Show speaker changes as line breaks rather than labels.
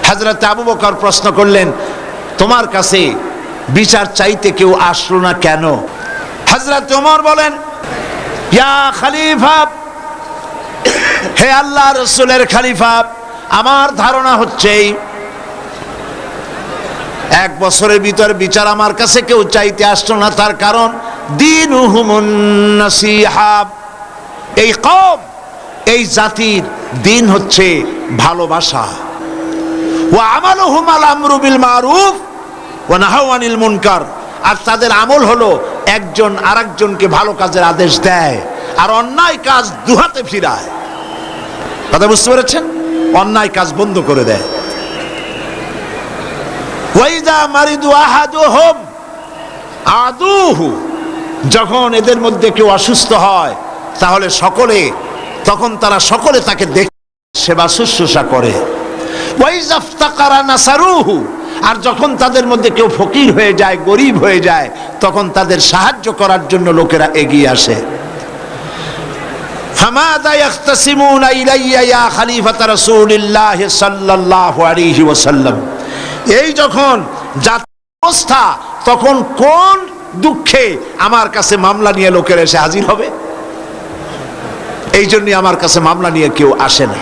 হযরত আবু বকর প্রশ্ন করলেন, তোমার কাছে বিচার চাইতে কেউ আসলো না কেন? হযরত ওমর বলেন, ইয়া খলিফা, হে আল্লাহ রাসূলের খলিফা, আমার ধারণা হচ্ছে 1 বছরের ভিতর বিচার আমার কাছে কেউ চাইতে আসলো না, তার কারণ দীনুহুমুন নাসিহা, এই কওম, এই জাতির দিন হচ্ছে ভালোবাসা। ওয়া আমালুহুম আল আমরু বিল মারুফ ওয়া নাহাউ আনিল মুনকার, আর তাদের আমল হলো একজন আরেকজনকে ভালো কাজের আদেশ দেয় আর অন্যায় কাজ দুহাতে ফিরায়। কথা বুঝতে পেরেছেন? অন্যায় কাজ বন্ধ করে দেয়। ওয়াইদা মারিদু আহাদুহুম আদুহু, যখন এদের মধ্যে কেউ অসুস্থ হয় তাহলে তখন তারা সকলে তাকে দেখে সেবা শুশ্রূষা করে। ওয়াইজা ইফতাকারা নাসারুহু, আর যখন তাদের মধ্যে কেউ ফকির হয়ে যায়, গরিব হয়ে যায়, তখন তাদের সাহায্য করার জন্য লোকেরা এগিয়ে আসে। ফামাযা ইয়াখতাসিমুনা ইলাইয়া ইয়া খলিফাতা রাসূলিল্লাহ সাল্লাল্লাহু আলাইহি ওয়াসাল্লাম, এই যখন জাতির অবস্থা, তখন কোন দুঃখে আমার কাছে মামলা নিয়ে লোকেরা এসে হাজির হবে? এই জন্য আমার কাছে মামলা নিয়ে কেউ আসে না।